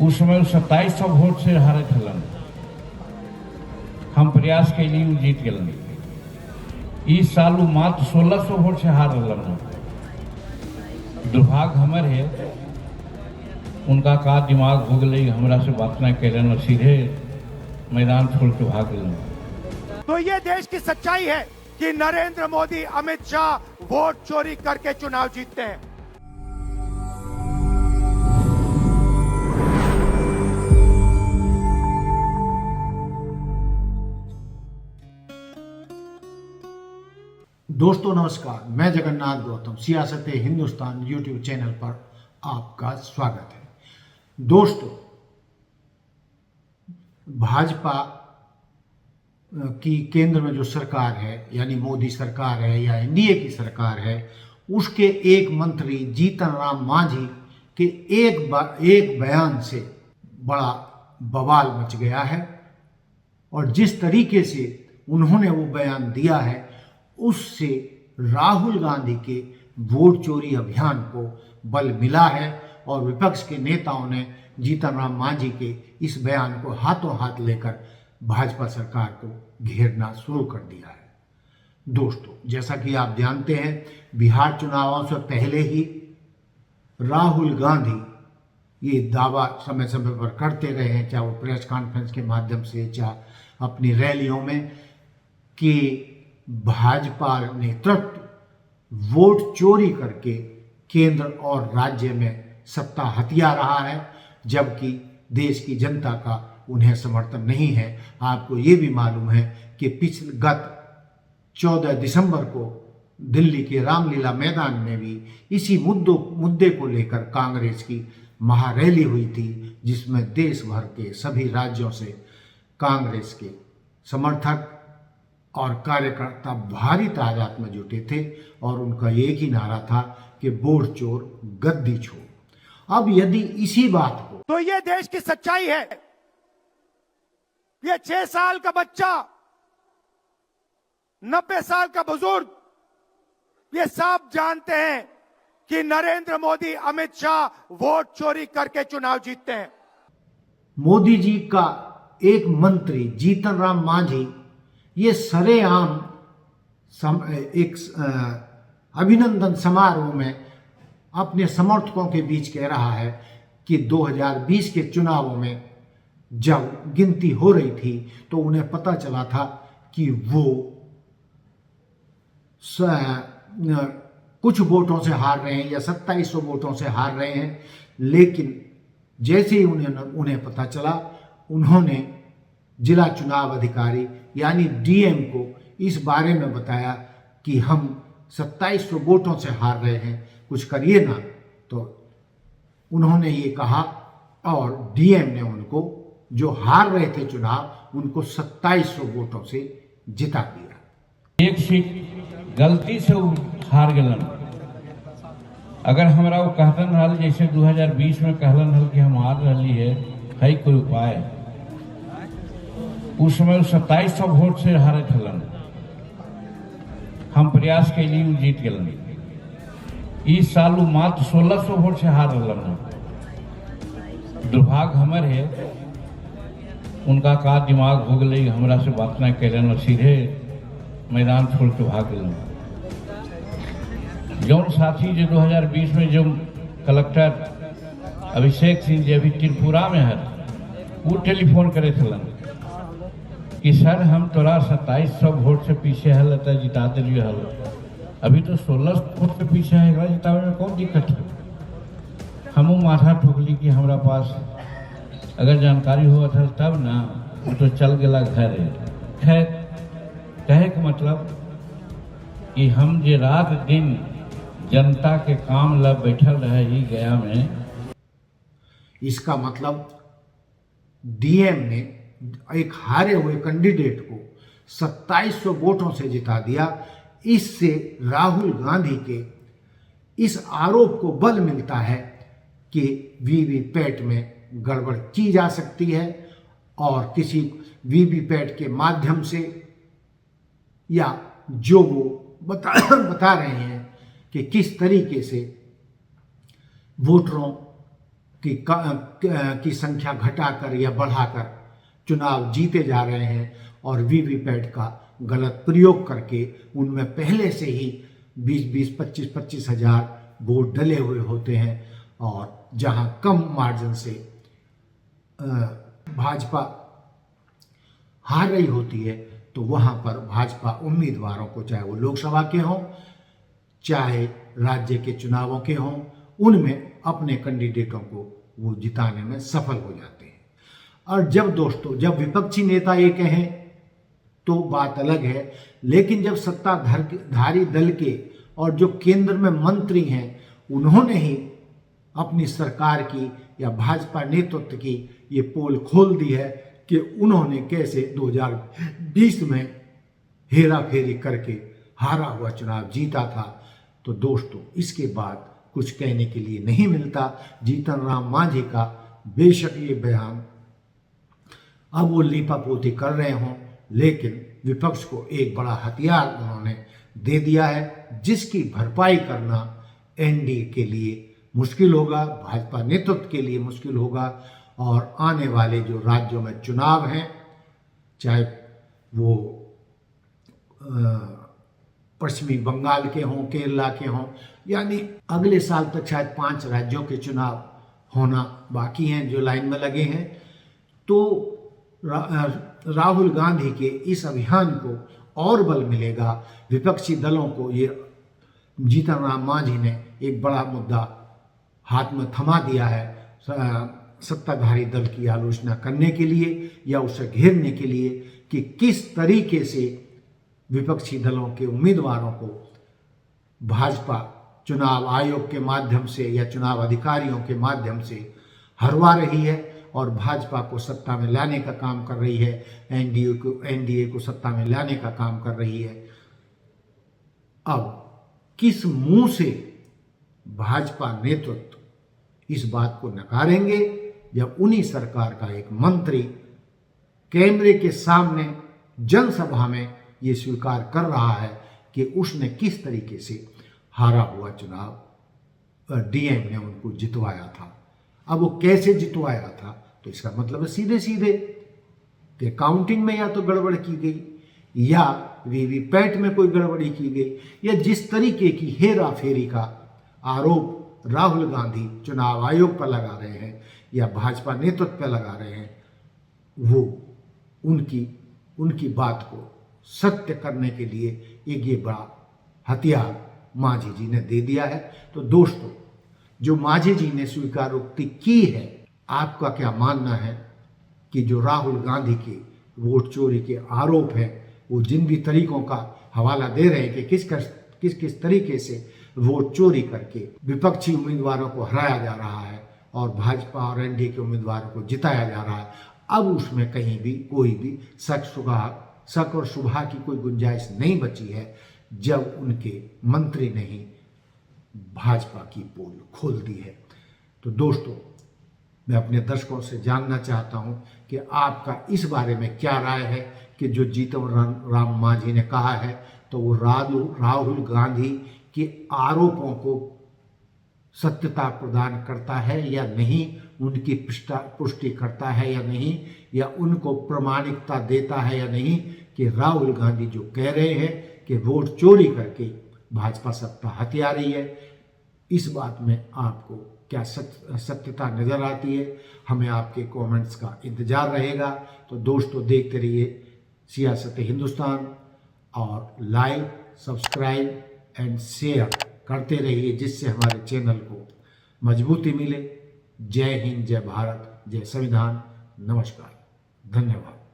उस समय 2700 वोट से हारे थलन। हम प्रयास के लिए जीत गलन। इस साल वो मात्र 1600 वोट से हार रहा। दुर्भाग्य हमारे है, उनका का दिमाग हो गई, हमरा से बात न कैलन और सीधे मैदान छोड़ के भाग गए। तो ये देश की सच्चाई है कि नरेंद्र मोदी, अमित शाह वोट चोरी करके चुनाव जीतते हैं। दोस्तों नमस्कार, मैं जगन्नाथ गौतम सियासत हिंदुस्तान यूट्यूब चैनल पर आपका स्वागत है। दोस्तों, भाजपा की केंद्र में जो सरकार है, यानी मोदी सरकार है या एनडीए की सरकार है, उसके एक मंत्री जीतन राम मांझी के एक बयान से बड़ा बवाल मच गया है। और जिस तरीके से उन्होंने वो बयान दिया है, उससे राहुल गांधी के वोट चोरी अभियान को बल मिला है और विपक्ष के नेताओं ने जीतन राम मांझी के इस बयान को हाथों हाथ लेकर भाजपा सरकार को घेरना शुरू कर दिया है। दोस्तों, जैसा कि आप जानते हैं, बिहार चुनावों से पहले ही राहुल गांधी ये दावा समय समय पर करते रहे हैं, चाहे वो प्रेस कॉन्फ्रेंस के माध्यम से, चाहे अपनी रैलियों में, कि भाजपा नेतृत्व वोट चोरी करके केंद्र और राज्य में सत्ता हथिया रहा है, जबकि देश की जनता का उन्हें समर्थन नहीं है। आपको ये भी मालूम है कि गत 14 दिसंबर को दिल्ली के रामलीला मैदान में भी इसी मुद्दे को लेकर कांग्रेस की महारैली हुई थी, जिसमें देश भर के सभी राज्यों से कांग्रेस के समर्थक और कार्यकर्ता भारी तादाद में जुटे थे और उनका एक ही नारा था कि वोट चोर गद्दी छोड़। अब यदि इसी बात को, तो ये देश की सच्चाई है, ये 6 साल का बच्चा, 90 साल का बुजुर्ग, ये सब जानते हैं कि नरेंद्र मोदी, अमित शाह वोट चोरी करके चुनाव जीतते हैं। मोदी जी का एक मंत्री जीतन राम मांझी ये सरेआम एक अभिनंदन समारोह में अपने समर्थकों के बीच कह रहा है कि 2020 के चुनावों में जब गिनती हो रही थी तो उन्हें पता चला था कि वो कुछ वोटों से हार रहे हैं या 2700 वोटों से हार रहे हैं, लेकिन जैसे ही उन्हें पता चला, उन्होंने जिला चुनाव अधिकारी यानी डीएम को इस बारे में बताया कि हम 2700 वोटों से हार रहे हैं, कुछ करिए ना। तो उन्होंने ये कहा और डीएम ने उनको, जो हार रहे थे चुनाव, उनको 2700 वोटों से जिता दिया। एक सीट गलती से हार गलन। अगर हमरा वो कहलन हल, जैसे 2020 में कहलन हल कि हम हार रही है कोई उपाय, उस समय 2700 वोट से हारे थलन। हम प्रयास के लिए जीत गलन। इस साल वो मात्र 1600 वोट से हार रहा। दुर्भाग्य हमारे है, उनका का दिमाग हो गई, हमरा से बात न कैलन और सीधे मैदान छोड़ के भाग गए। जौन साथी जो 2020 में जो कलेक्टर अभिषेक सिंह जी अभी त्रिपुरा में है, वो टेलीफोन करे थलन कि सर हम तोरा 2700 वोट से पीछे हल तो जिता दिलिए हल, अभी तो 1600 वोट से पीछे है, जितावे में कौन दिक्कत है। हमू माथा ठोकली कि हमरा पास अगर जानकारी हुआ था तब ना, वो तो चल गया घर। खैर, कहे के मतलब कि हम जे रात दिन जनता के काम ला बैठल रहे ही गया में। इसका मतलब डीएम ने एक हारे हुए कैंडिडेट को 2700 वोटों से जिता दिया। इससे राहुल गांधी के इस आरोप को बल मिलता है कि वीवीपैट में गड़बड़ की जा सकती है और किसी वीवीपैट के माध्यम से, या जो वो बता रहे हैं कि किस तरीके से वोटरों की संख्या घटाकर या बढ़ाकर चुनाव जीते जा रहे हैं और वीवीपैट का गलत प्रयोग करके उनमें पहले से ही 20-20, 25-25 हजार वोट डले हुए होते हैं और जहां कम मार्जिन से भाजपा हार रही होती है तो वहां पर भाजपा उम्मीदवारों को, चाहे वो लोकसभा के हों चाहे राज्य के चुनावों के हों, उनमें अपने कैंडिडेटों को वो जिताने में सफल हो जाते हैं। और जब विपक्षी नेता ये कहें तो बात अलग है, लेकिन जब सत्ताधारी दल के और जो केंद्र में मंत्री हैं उन्होंने ही अपनी सरकार की या भाजपा नेतृत्व की ये पोल खोल दी है कि उन्होंने कैसे 2020 में हेरा फेरी करके हारा हुआ चुनाव जीता था, तो दोस्तों इसके बाद कुछ कहने के लिए नहीं मिलता। जीतन राम मांझी का बेशक ये बयान अब वो लीपापोती कर रहे हों, लेकिन विपक्ष को एक बड़ा हथियार उन्होंने दे दिया है जिसकी भरपाई करना एनडीए के लिए मुश्किल होगा, भाजपा नेतृत्व के लिए मुश्किल होगा। और आने वाले जो राज्यों में चुनाव हैं, चाहे वो पश्चिमी बंगाल के हों, केरला के हों, यानी अगले साल तक शायद 5 राज्यों के चुनाव होना बाकी हैं जो लाइन में लगे हैं, तो राहुल गांधी के इस अभियान को और बल मिलेगा। विपक्षी दलों को ये जीतन राम मांझी ने एक बड़ा मुद्दा हाथ में थमा दिया है सत्ताधारी दल की आलोचना करने के लिए या उसे घेरने के लिए कि किस तरीके से विपक्षी दलों के उम्मीदवारों को भाजपा चुनाव आयोग के माध्यम से या चुनाव अधिकारियों के माध्यम से हरवा रही है और भाजपा को सत्ता में लाने का काम कर रही है, एनडीए को सत्ता में लाने का काम कर रही है। अब किस मुंह से भाजपा नेतृत्व इस बात को नकारेंगे जब उन्हीं सरकार का एक मंत्री कैमरे के सामने जनसभा में ये स्वीकार कर रहा है कि उसने किस तरीके से हारा हुआ चुनाव डीएम ने उनको जितवाया था। अब वो कैसे जितवाया था, तो इसका मतलब है सीधे सीधे कि काउंटिंग में या तो गड़बड़ की गई या वीवीपैट में कोई गड़बड़ी की गई, या जिस तरीके की हेरा फेरी का आरोप राहुल गांधी चुनाव आयोग पर लगा रहे हैं या भाजपा नेतृत्व पर लगा रहे हैं, वो उनकी बात को सत्य करने के लिए एक ये बड़ा हथियार मांझी जी ने दे दिया है। तो दोस्तों, जो मांझी जी ने स्वीकारोक्ति की है, आपका क्या मानना है कि जो राहुल गांधी के वोट चोरी के आरोप हैं, वो जिन भी तरीकों का हवाला दे रहे हैं कि किस तरीके से वोट चोरी करके विपक्षी उम्मीदवारों को हराया जा रहा है और भाजपा और एनडीए के उम्मीदवारों को जिताया जा रहा है, अब उसमें कहीं भी कोई भी शक और शुबहा की कोई गुंजाइश नहीं बची है जब उनके मंत्री ने ही भाजपा की पोल खोल दी है। तो दोस्तों, मैं अपने दर्शकों से जानना चाहता हूं कि आपका इस बारे में क्या राय है कि जो जीतन राम मांझी ने कहा है तो वो राहुल गांधी के आरोपों को सत्यता प्रदान करता है या नहीं, उनकी पुष्टि करता है या नहीं, या उनको प्रामाणिकता देता है या नहीं कि राहुल गांधी जो कह रहे हैं कि वोट चोरी करके भाजपा सत्ता हथिया रही है, इस बात में आपको क्या सत्यता नजर आती है? हमें आपके कमेंट्स का इंतजार रहेगा। तो दोस्तों, देखते रहिए सियासत हिंदुस्तान और लाइक, सब्सक्राइब एंड शेयर करते रहिए जिससे हमारे चैनल को मजबूती मिले। जय हिंद, जय भारत, जय संविधान। नमस्कार, धन्यवाद।